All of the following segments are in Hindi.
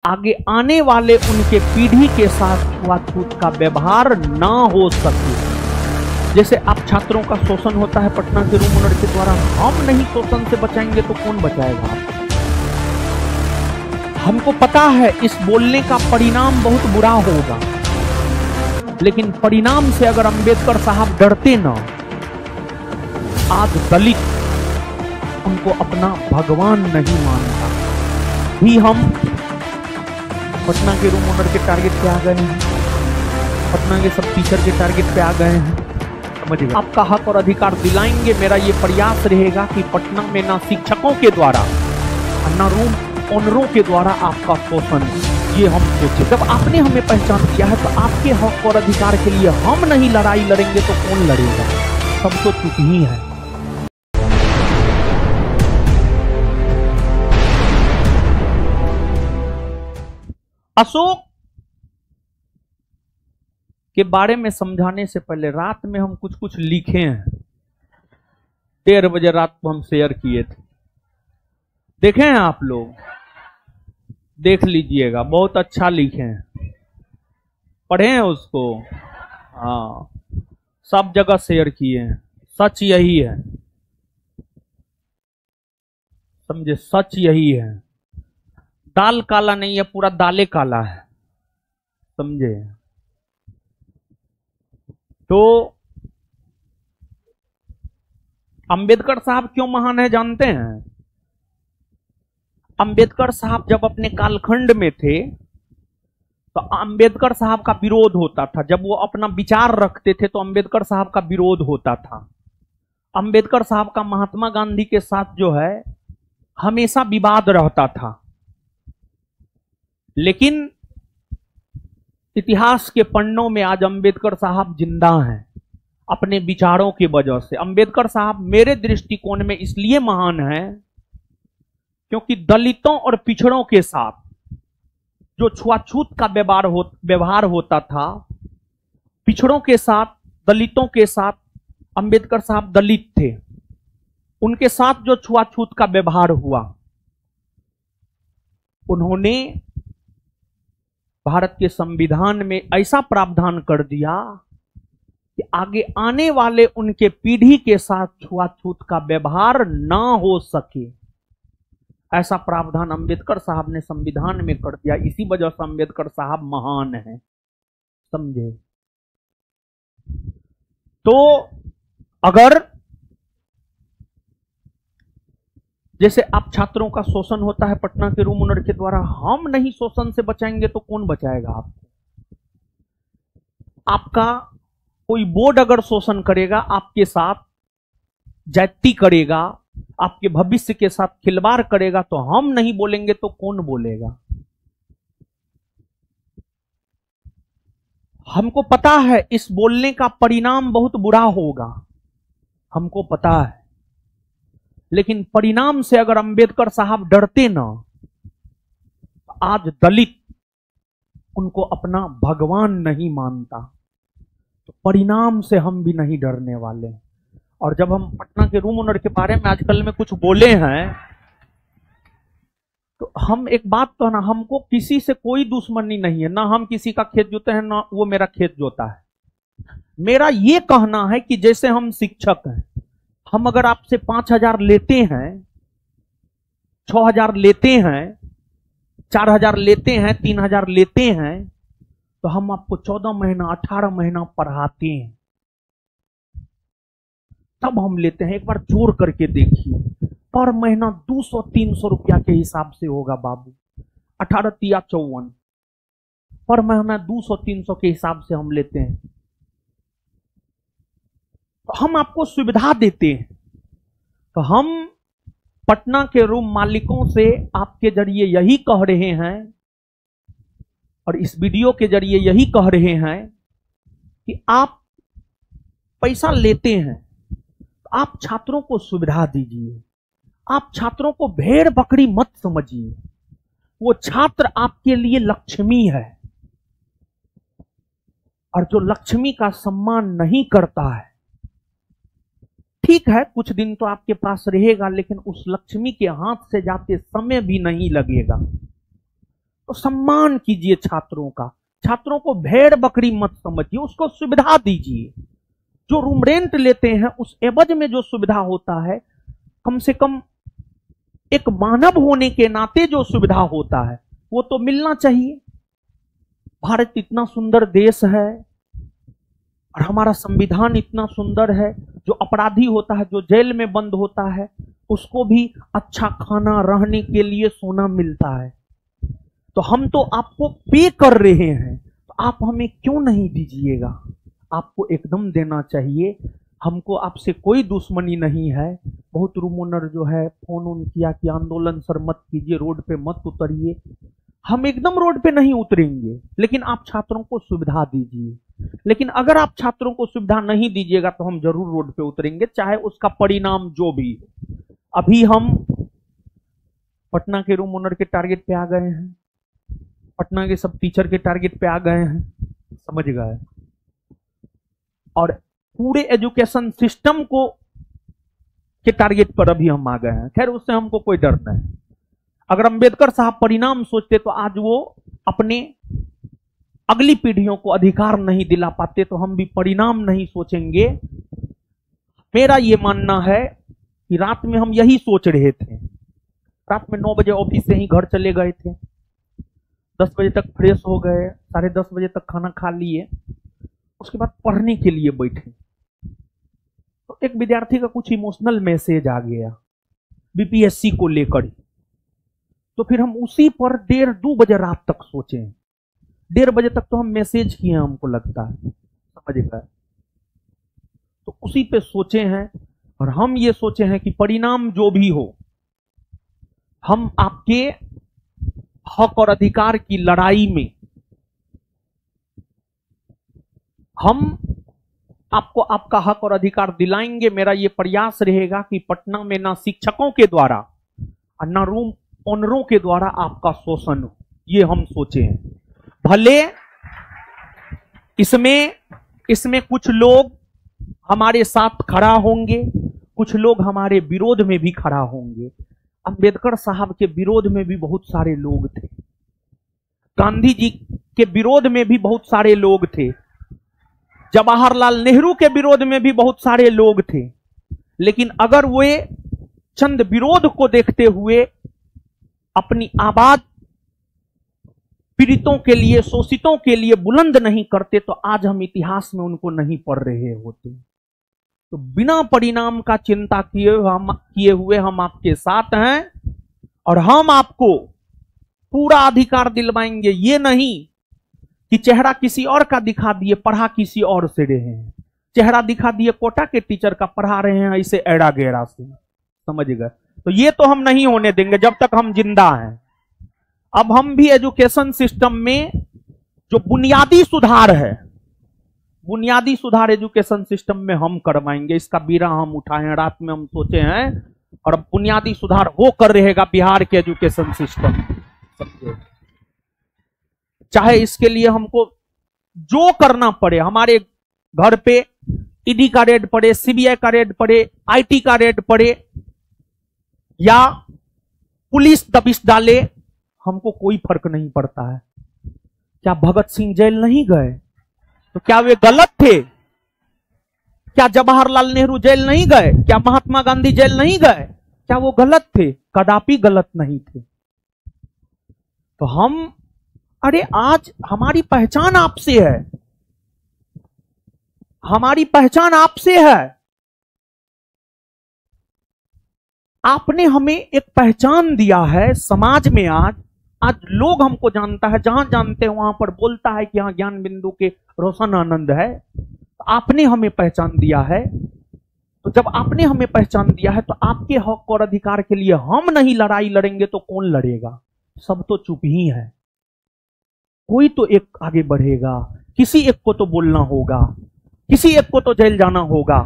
आगे आने वाले उनके पीढ़ी के साथ छुआछूत का व्यवहार ना हो सके। जैसे आप छात्रों का शोषण होता है पटना के रूम ओनर के द्वारा, हम नहीं शोषण से बचाएंगे तो कौन बचाएगा आपको? हमको पता है इस बोलने का परिणाम बहुत बुरा होगा, लेकिन परिणाम से अगर अंबेडकर साहब डरते ना, आज दलित उनको अपना भगवान नहीं मानता। भी हम पटना के रूम ओनर के टारगेट पे आ गए हैं, पटना के सब टीचर के टारगेट पे आ गए हैं। समझिए, आपका हक और अधिकार दिलाएंगे। मेरा ये प्रयास रहेगा कि पटना में ना शिक्षकों के द्वारा और ना रूम ओनरों के द्वारा आपका शोषण, ये हम सोचे। जब आपने हमें पहचान किया है तो आपके हक और अधिकार के लिए हम नहीं लड़ाई लड़ेंगे तो कौन लड़ेगा? सब तो चुप ही है। अशोक के बारे में समझाने से पहले रात में हम कुछ कुछ लिखे हैं। 13 बजे रात को हम शेयर किए थे, देखे हैं आप लोग? देख लीजिएगा, बहुत अच्छा लिखे हैं, पढ़े हैं उसको। हाँ, सब जगह शेयर किए हैं। सच यही है, समझे? सच यही है। दाल काला नहीं है, पूरा दाले काला है, समझे? तो अंबेडकर साहब क्यों महान है जानते हैं? अंबेडकर साहब जब अपने कालखंड में थे तो अंबेडकर साहब का विरोध होता था। जब वो अपना विचार रखते थे तो अंबेडकर साहब का विरोध होता था। अंबेडकर साहब का महात्मा गांधी के साथ जो है हमेशा विवाद रहता था। लेकिन इतिहास के पन्नों में आज अंबेडकर साहब जिंदा हैं अपने विचारों की वजह से। अंबेडकर साहब मेरे दृष्टिकोण में इसलिए महान हैं क्योंकि दलितों और पिछड़ों के साथ जो छुआछूत का व्यवहार होता था, पिछड़ों के साथ, दलितों के साथ, अंबेडकर साहब दलित थे, उनके साथ जो छुआछूत का व्यवहार हुआ, उन्होंने भारत के संविधान में ऐसा प्रावधान कर दिया कि आगे आने वाले उनके पीढ़ी के साथ छुआछूत का व्यवहार ना हो सके। ऐसा प्रावधान अंबेडकर साहब ने संविधान में कर दिया। इसी वजह से अंबेडकर साहब महान हैं, समझे? तो अगर जैसे आप छात्रों का शोषण होता है पटना के रूम ओनर के द्वारा, हम नहीं शोषण से बचाएंगे तो कौन बचाएगा आपको? आपका कोई बोर्ड अगर शोषण करेगा, आपके साथ जाति करेगा, आपके भविष्य के साथ खिलवाड़ करेगा, तो हम नहीं बोलेंगे तो कौन बोलेगा? हमको पता है इस बोलने का परिणाम बहुत बुरा होगा, हमको पता है, लेकिन परिणाम से अगर अंबेडकर साहब डरते ना, आज दलित उनको अपना भगवान नहीं मानता। तो परिणाम से हम भी नहीं डरने वाले। और जब हम पटना के रूम ओनर के बारे में आजकल में कुछ बोले हैं, तो हम एक बात तो है ना, हमको किसी से कोई दुश्मनी नहीं है, ना हम किसी का खेत जोते हैं, ना वो मेरा खेत जोता है। मेरा ये कहना है कि जैसे हम शिक्षक हैं, हम अगर आपसे 5,000 लेते हैं, 6,000 लेते हैं, 4,000 लेते हैं, 3,000 लेते हैं, तो हम आपको 14 महीना 18 महीना पढ़ाते हैं, तब हम लेते हैं। एक बार जोड़ करके देखिए, पर महीना 200-300 रुपया के हिसाब से होगा बाबू, 18 तिया 54, पर महीना 200-300 के हिसाब से हम लेते हैं। तो हम आपको सुविधा देते हैं। तो हम पटना के रूम मालिकों से आपके जरिए यही कह रहे हैं और इस वीडियो के जरिए यही कह रहे हैं कि आप पैसा लेते हैं तो आप छात्रों को सुविधा दीजिए। आप छात्रों को भेड़ बकरी मत समझिए। वो छात्र आपके लिए लक्ष्मी है, और जो लक्ष्मी का सम्मान नहीं करता है, ठीक है कुछ दिन तो आपके पास रहेगा, लेकिन उस लक्ष्मी के हाथ से जाते समय भी नहीं लगेगा। तो सम्मान कीजिए छात्रों का। छात्रों को भेड़ बकरी मत समझिए, उसको सुविधा दीजिए। जो रूम रेंट लेते हैं उस एवज में जो सुविधा होता है, कम से कम एक मानव होने के नाते जो सुविधा होता है वो तो मिलना चाहिए। भारत इतना सुंदर देश है और हमारा संविधान इतना सुंदर है। जो अपराधी होता है, जो जेल में बंद होता है, उसको भी अच्छा खाना, रहने के लिए सोना मिलता है। तो हम तो आपको पे कर रहे हैं, तो आप हमें क्यों नहीं दीजिएगा? आपको एकदम देना चाहिए। हमको आपसे कोई दुश्मनी नहीं है। बहुत रूम ओनर जो है फोन ऑन किया कि आंदोलन सर मत कीजिए, रोड पे मत उतरिए। हम एकदम रोड पे नहीं उतरेंगे, लेकिन आप छात्रों को सुविधा दीजिए। लेकिन अगर आप छात्रों को सुविधा नहीं दीजिएगा तो हम जरूर रोड पे उतरेंगे, चाहे उसका परिणाम जो भी हो। अभी हम पटना के रूम ओनर के टारगेट पे आ गए हैं, पटना के सब टीचर के टारगेट पे आ गए हैं, समझ गए। और पूरे एजुकेशन सिस्टम को के टारगेट पर अभी हम आ गए हैं। खैर, उससे हमको कोई डर नहीं। अगर अंबेडकर साहब परिणाम सोचते तो आज वो अपने अगली पीढ़ियों को अधिकार नहीं दिला पाते, तो हम भी परिणाम नहीं सोचेंगे। मेरा ये मानना है कि रात में हम यही सोच रहे थे। रात में 9 बजे ऑफिस से ही घर चले गए थे, 10 बजे तक फ्रेश हो गए, 10:30 बजे तक खाना खा लिए, उसके बाद पढ़ने के लिए बैठे। तो एक विद्यार्थी का कुछ इमोशनल मैसेज आ गया बीपीएससी को लेकर। तो फिर हम उसी पर 1:30-2 बजे रात तक सोचे। 1:30 बजे तक तो हम मैसेज किए, हमको लगता है, समझ गए। तो उसी पे सोचे हैं और हम ये सोचे हैं कि परिणाम जो भी हो, हम आपके हक और अधिकार की लड़ाई में हम आपको आपका हक और अधिकार दिलाएंगे। मेरा ये प्रयास रहेगा कि पटना में ना शिक्षकों के द्वारा और ना रूम ओनरों के द्वारा आपका शोषण हो, ये हम सोचे हैं। भले इसमें कुछ लोग हमारे साथ खड़ा होंगे, कुछ लोग हमारे विरोध में भी खड़ा होंगे। अंबेडकर साहब के विरोध में भी बहुत सारे लोग थे, गांधी जी के विरोध में भी बहुत सारे लोग थे, जवाहरलाल नेहरू के विरोध में भी बहुत सारे लोग थे। लेकिन अगर वे चंद विरोध को देखते हुए अपनी आवाज पीड़ितों के लिए, शोषितों के लिए बुलंद नहीं करते, तो आज हम इतिहास में उनको नहीं पढ़ रहे होते। तो बिना परिणाम का चिंता किए हुए हम आपके साथ हैं और हम आपको पूरा अधिकार दिलवाएंगे। ये नहीं कि चेहरा किसी और का दिखा दिए, पढ़ा किसी और से रहे हैं। चेहरा दिखा दिए कोटा के टीचर का, पढ़ा रहे हैं ऐसे एड़ा गेड़ा से, समझ गए। तो ये तो हम नहीं होने देंगे जब तक हम जिंदा हैं। अब हम भी एजुकेशन सिस्टम में जो बुनियादी सुधार है, बुनियादी सुधार एजुकेशन सिस्टम में हम करवाएंगे। इसका बीड़ा हम उठाए हैं, रात में हम सोचे हैं, और अब बुनियादी सुधार वो कर रहेगा बिहार के एजुकेशन सिस्टम। चाहे इसके लिए हमको जो करना पड़े, हमारे घर पे ईडी का रेड पड़े, सीबीआई का रेड पड़े, आईटी का रेड पड़े, या पुलिस दबिश डाले, हमको कोई फर्क नहीं पड़ता है। क्या भगत सिंह जेल नहीं गए? तो क्या वे गलत थे? क्या जवाहरलाल नेहरू जेल नहीं गए? क्या महात्मा गांधी जेल नहीं गए? क्या वो गलत थे? कदापि गलत नहीं थे। तो हम, अरे आज हमारी पहचान आपसे है, हमारी पहचान आपसे है। आपने हमें एक पहचान दिया है समाज में। आज लोग हमको जानता है, जहां जानते हैं वहां पर बोलता है कि यहां ज्ञान बिंदु के रोशन आनंद है। तो आपने हमें पहचान दिया है। तो जब आपने हमें पहचान दिया है, तो आपके हक और अधिकार के लिए हम नहीं लड़ाई लड़ेंगे तो कौन लड़ेगा? सब तो चुप ही है। कोई तो एक आगे बढ़ेगा, किसी एक को तो बोलना होगा, किसी एक को तो जेल जाना होगा।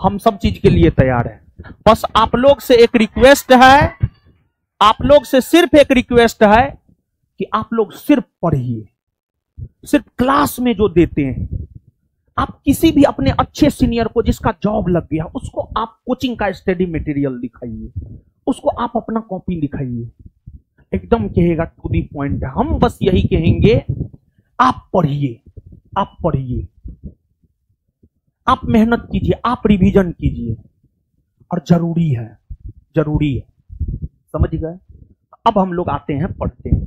हम सब चीज के लिए तैयार हैं। बस आप लोग से एक रिक्वेस्ट है, आप लोग से सिर्फ एक रिक्वेस्ट है कि आप लोग सिर्फ पढ़िए। सिर्फ क्लास में जो देते हैं, आप किसी भी अपने अच्छे सीनियर को जिसका जॉब लग गया, उसको आप कोचिंग का स्टडी मटेरियल दिखाइए, उसको आप अपना कॉपी दिखाइए। एकदम कहेगा टू दी पॉइंट। हम बस यही कहेंगे, आप पढ़िए, आप पढ़िए, आप मेहनत कीजिए, आप रिवीजन कीजिए, और जरूरी है, जरूरी है। समझ गए? अब हम लोग आते हैं, पढ़ते हैं।